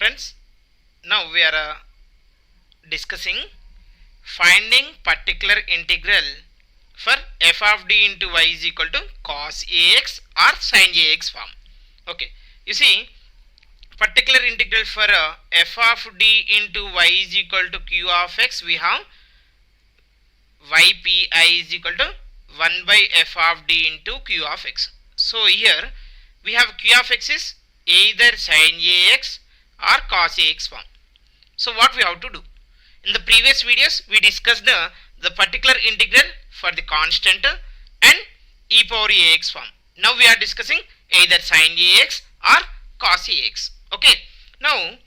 Friends, now we are discussing finding particular integral for f of d into y is equal to cos ax or sin ax form. Okay, you see, particular integral for f of d into y is equal to q of x, we have ypi is equal to 1 by f of d into q of x. So here we have q of x is either sin ax or cos ax form. So what we have to do? In the previous videos we discussed the particular integral for the constant and e power ax form. Now we are discussing either sin ax or cos ax. Okay. Now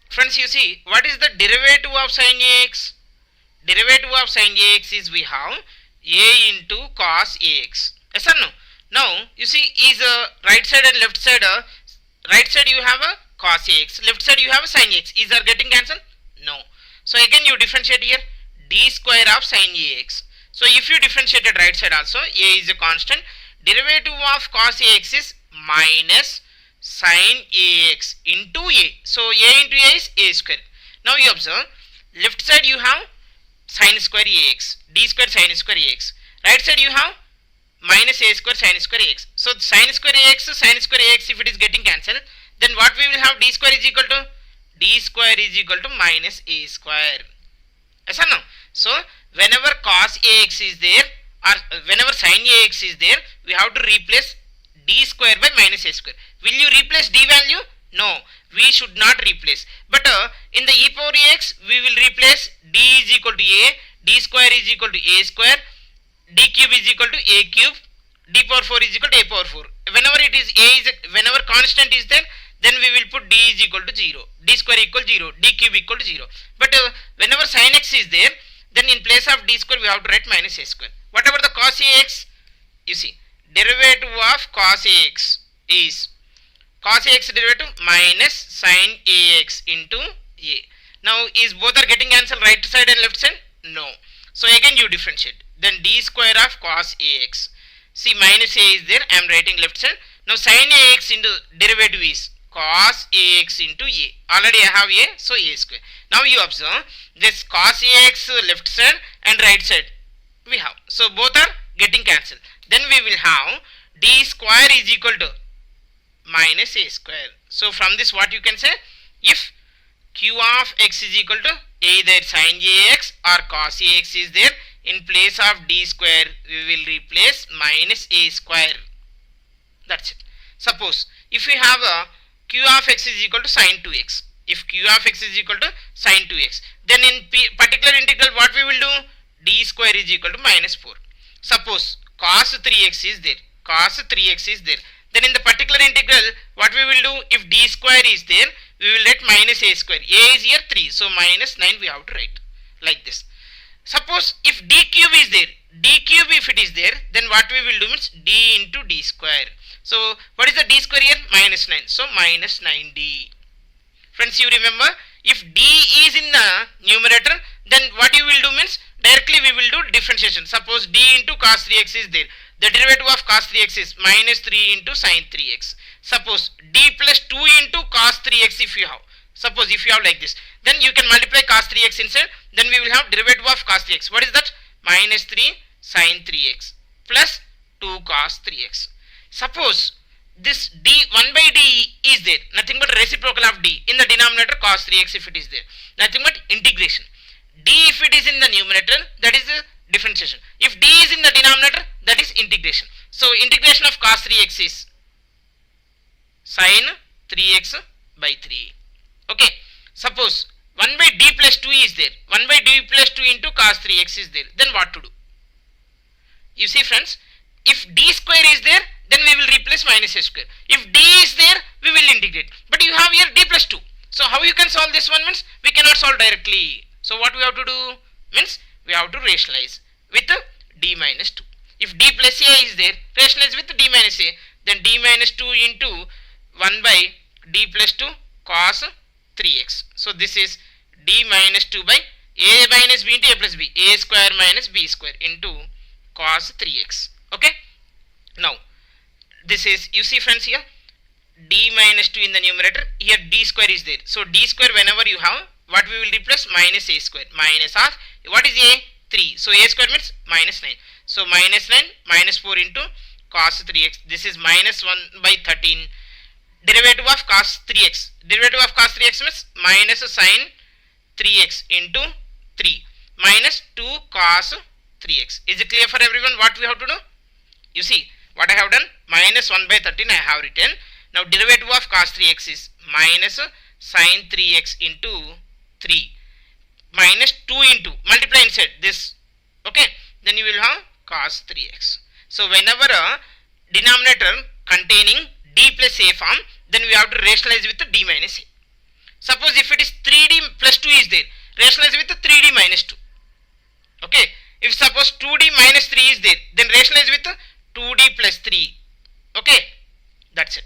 friends, you see, what is the derivative of sin ax? Derivative of sin ax is we have a into cos ax. Yes or no? Now you see, is right side and left side. Right side you have a cos ax, left side you have a sin ax. Is are getting cancelled? No. So again you differentiate here d square of sin ax. So if you differentiated right side also, a is a constant. Derivative of cos ax is minus sin ax into a. So a into a is a square. Now you observe, left side you have sin square ax, d square sin square ax. Right side you have minus a square sin square ax. So sin square ax, if it is getting cancelled, then what we will have, d square is equal to minus a square. Yes or no? So whenever cos ax is there or whenever sin ax is there, we have to replace d square by minus a square. Will you replace d value? No, we should not replace. But in the e power ax, we will replace d is equal to a, d square is equal to a square, d cube is equal to a cube, d power 4 is equal to a power 4. Whenever it is whenever constant is there, then we will put d is equal to 0, d square equal 0, d cube equal to 0. But whenever sin x is there, then in place of d square we have to write minus a square. Whatever the cos ax, you see, derivative of cos ax is cos ax derivative minus sin ax into a. Now is both are getting cancelled, right side and left side? No. So again you differentiate. Then d square of cos ax. See, minus a is there, I am writing left side. Now sin ax into derivative is cos ax into a. Already I have a, so a square. Now you observe this cos ax left side and right side we have. So both are getting cancelled. Then we will have d square is equal to minus a square. So from this what you can say, if q of x is equal to either sin ax or cos ax is there, in place of d square we will replace minus a square. That's it. Suppose if we have a q of x is equal to sin 2x, if q of x is equal to sin 2x, then in particular integral what we will do, d square is equal to minus 4. Suppose cos 3x is there, then in the particular integral what we will do, if d square is there, we will write minus a square. A is here 3, so minus 9 we have to write like this. Suppose if d cube is there, if it is there, then what we will do means d into d square. So what is the d square here? Minus 9. So minus 9d. Friends, you remember, if d is in the numerator, then what you will do means directly we will do differentiation. Suppose d into cos 3x is there. The derivative of cos 3x is minus 3 into sin 3x. Suppose d plus 2 into cos 3x if you have. Suppose if you have like this, then you can multiply cos 3x inside, then we will have derivative of cos 3x. What is that? Minus 3 sin 3x plus 2 cos 3x. Suppose this d 1 by d is there, nothing but reciprocal of d in the denominator cos 3x if it is there, nothing but integration. D if it is in the numerator, that is the differentiation. If d is in the denominator, that is integration. So integration of cos 3x is sin 3x by 3. Okay. Suppose 1 by d plus 2 is there, 1 by d plus 2 into cos 3x is there, then what to do? You see friends, if d square is there, then we will replace minus a square. If d is there, we will integrate. But you have here d plus 2. So how you can solve this one means, we cannot solve directly. So what we have to do means, we have to rationalize with d minus 2. If d plus a is there, rationalize with d minus a, then d minus 2 into 1 by d plus 2 cos 3x. So this is d minus 2 by a minus b into a plus b, a square minus b square into cos 3x. Okay. Now this is, you see friends here, d minus 2 in the numerator. Here d square is there. So d square whenever you have, what we will replace? Minus a square. Minus of, what is a? 3. So a square means minus 9. So minus 9 minus 4 into cos 3x. This is minus 1 by 13. Derivative of cos 3x. Derivative of cos 3x means minus sin 3x into 3 minus 2 cos 3x. Is it clear for everyone what we have to do? You see what I have done? Minus 1 by 13 I have written. Now derivative of cos 3x is minus sin 3x into 3 minus 2 into, multiply inside this, okay, then you will have cos 3x. So whenever a denominator containing d plus a form, then we have to rationalize with d minus a. Suppose if it is 3d plus 2 is there, rationalize with 3d minus 2. Okay, if suppose 2d minus 3 is there, then rationalize with 2d plus 3. Okay, that's it.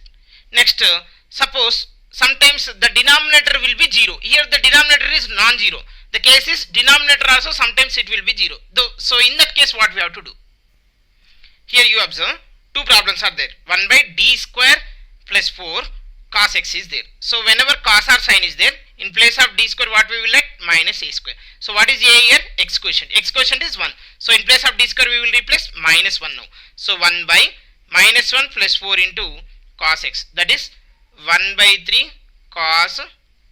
Next, suppose sometimes the denominator will be 0. Here the denominator is non-zero. The case is denominator also sometimes it will be 0. So in that case what we have to do? Here you observe two problems are there. 1 by d square plus 4 cos x is there. So whenever cos or sin is there, in place of d square what we will write? Minus a square. So what is a here? X quotient. X quotient is 1. So in place of d square we will replace minus 1 now. So 1 by minus 1 plus 4 into cos x. That is 1 by 3 cos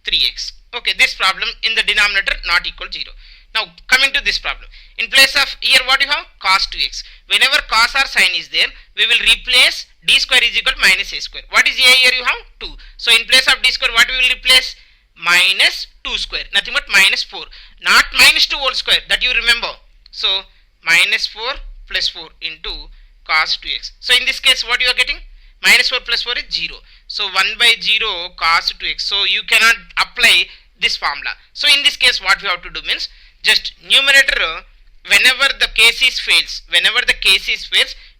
3x. Okay, this problem in the denominator not equal 0. Now coming to this problem. In place of here what you have? Cos 2x. Whenever cos or sin is there, we will replace d square is equal to minus a square. What is a here? You have 2. So in place of d square what we will replace? Minus 2 square. Nothing but minus 4. Not minus 2 whole square. That you remember. So minus 4 plus 4 into cos 2x. So in this case what you are getting? Minus 4 plus 4 is 0. So 1 by 0 cos 2x. So you cannot apply this formula. So in this case what we have to do means, just numerator, whenever the case is fails,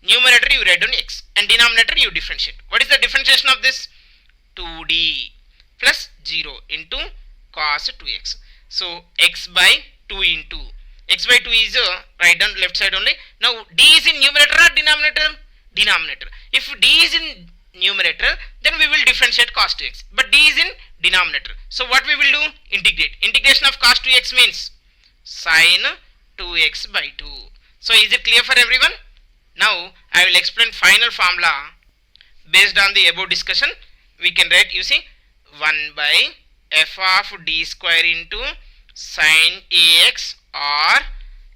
numerator you write on x and denominator you differentiate. What is the differentiation of this? 2d plus 0 into cos 2x. So x by 2 into, x by 2 is right down left side only. Now d is in numerator or denominator? Denominator. If d is in numerator, then we will differentiate cos 2x. But d is in denominator. So what we will do? Integrate. Integration of cos 2x means sin 2x by 2. So is it clear for everyone? Now I will explain final formula based on the above discussion. We can write, you see, 1 by f of d square into sin ax, or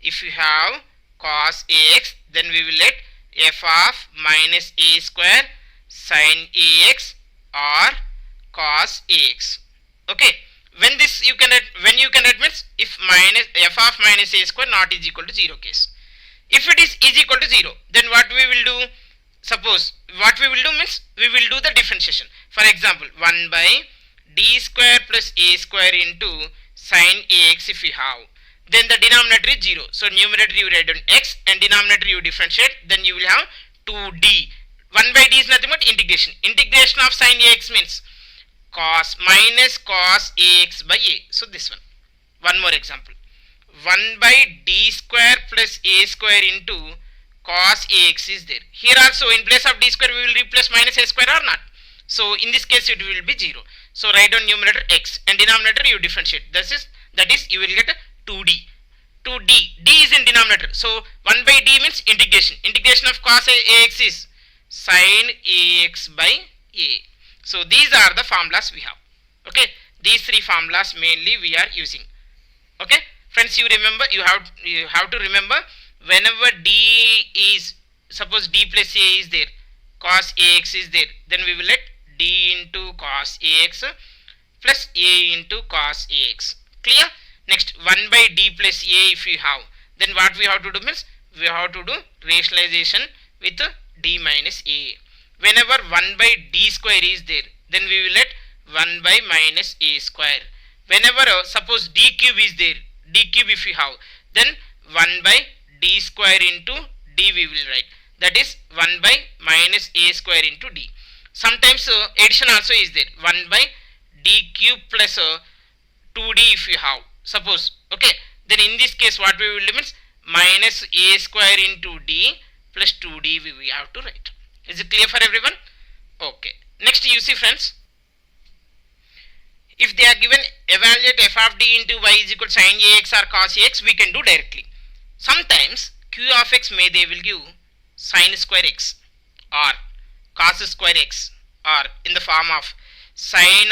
if you have cos ax, then we will let f of minus a square sin ax or cos ax. Okay, when this you can write, when you can write means if minus f of minus a square not is equal to 0 case. If it is equal to 0, then what we will do? Suppose what we will do means we will do the differentiation. For example, 1 by d square plus a square into sin ax if you have, then the denominator is 0. So numerator you write on x and denominator you differentiate, then you will have 2d. 1 by d is nothing but integration. Integration of sin ax means cos minus cos ax by a. So this one. One more example. 1 by d square plus a square into cos ax is there. Here also in place of d square we will replace minus a square or not. So in this case it will be 0. So write down numerator x and denominator you differentiate. That is you will get 2d. 2d. D is in denominator. So 1 by d means integration. Integration of cos ax is sin ax by a. So these are the formulas we have. Okay. These three formulas mainly we are using. Okay. Friends, you remember, you have to remember, whenever d is, suppose d plus a is there, cos ax is there, then we will let d into cos ax plus a into cos ax. Clear? Next, 1 by d plus a if you have, then what we have to do means we have to do rationalization with d minus a. Whenever 1 by d square is there, then we will let 1 by minus a square. Whenever suppose d cube is there, d cube if you have, then 1 by d square into d we will write. That is 1 by minus a square into d. Sometimes addition also is there. 1 by d cube plus 2d if you have. Suppose, okay. Then in this case what we will do means minus a square into d plus 2d we have to write. Is it clear for everyone? Okay. Next you see friends, if they are given evaluate f of d into y is equal to sin ax or cos ax, we can do directly. Sometimes q of x they will give sin square x or cos square x, or in the form of sin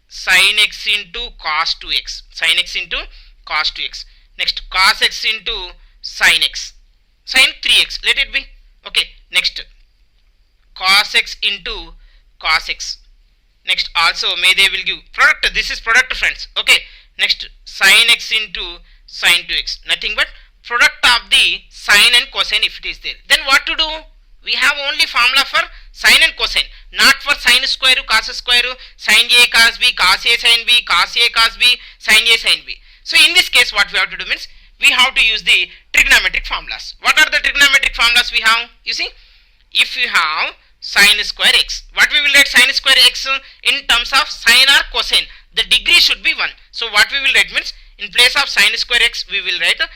x into cos 2x, sin x into cos 2x. Next cos x into sin x, sin 3x, let it be. Okay, next cos x into cos x. Next also they will give product, this is product friends. Okay, next sin x into sin 2x, nothing but product of the sine and cosine if it is there. Then what to do? We have only formula for sine and cosine, not for sine square, cos square, sin a cos b, cos a sin b, cos a cos b, sin a sin b. So in this case what we have to do means we have to use the trigonometric formulas. What are the trigonometric formulas we have? You see, if you have sin square x, what we will write sin square x in terms of sine or cosine, the degree should be 1. So what we will write means in place of sin square x we will write 1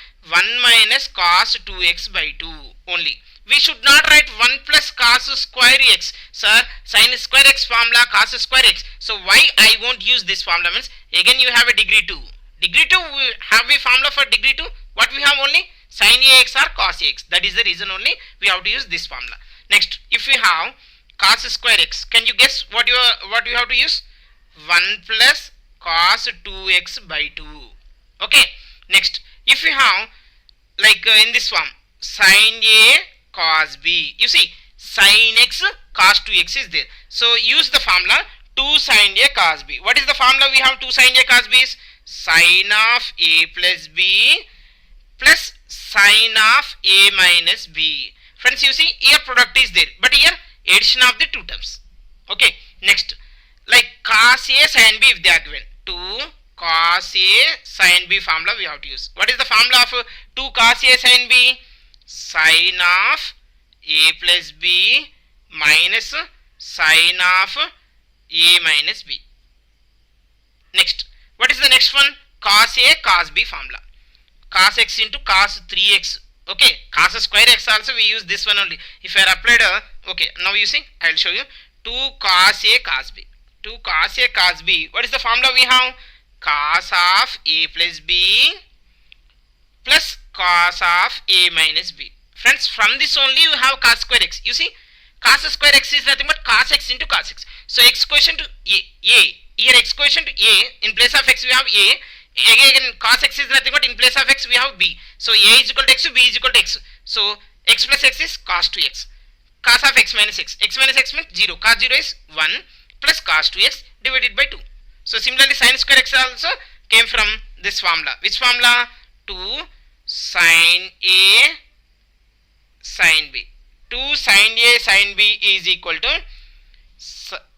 minus cos 2x by 2 only. We should not write 1 plus cos square x. Sir, sin square x formula, cos square x. So why I won't use this formula means again you have a degree 2. Degree 2, we have a formula for degree 2. What we have only? Sin ax or cos ax. That is the reason only we have to use this formula. Next, if we have cos square x, can you guess what you have to use? 1 plus cos 2x by 2. Okay. Next, if we have like in this form sin a cos b, you see sin x cos 2x is there. So use the formula 2 sin a cos b. What is the formula we have? 2 sin a cos b is sin of a plus b plus sin of a minus b. Friends, you see here product is there, but here addition of the two terms. Okay. Next, like cos a sin b if they are given, 2 cos a sin b formula we have to use. What is the formula of 2 cos a sin b? Sin of a plus b minus sin of a minus b. Next, what is the next one? Cos a cos b formula, cos x into cos 3x. Okay, cos square x also we use this one only. If I applied okay, now you see I will show you 2 cos a cos b, 2 cos a cos b. What is the formula we have? Cos of a plus b plus cos of a minus b. Friends, from this only you have cos square x. You see, cos square x is nothing but cos x into cos x. So x quotient to a. Here x quotient to a, in place of x we have a. Again cos x is nothing but in place of x we have b. So a is equal to x, b is equal to x. So x plus x is cos 2x. Cos of x minus x. X minus x means 0. Cos 0 is 1 plus cos 2x divided by 2. So similarly sin square x also came from this formula. Which formula? 2 sin a sin b. 2 sin a sin b is equal to,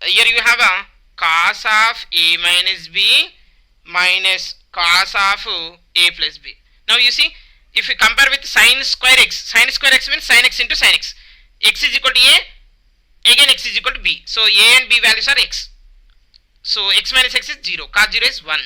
here you have a cos of a minus b minus cos of a plus b. Now you see, if you compare with sin square x means sin x into sin x. X is equal to a, again x is equal to b. So a and b values are x. So x minus x is 0, cos 0 is 1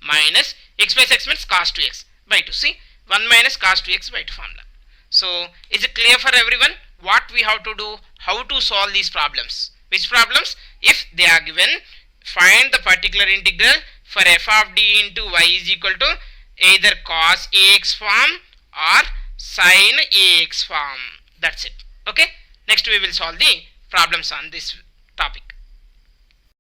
minus x plus x means cos 2x by 2. See, 1 minus cos 2x by 2 formula. So is it clear for everyone what we have to do, how to solve these problems? Which problems? If they are given, find the particular integral for f of d into y is equal to either cos ax form or sin ax form. That's it. Okay. Next we will solve the problems on this topic.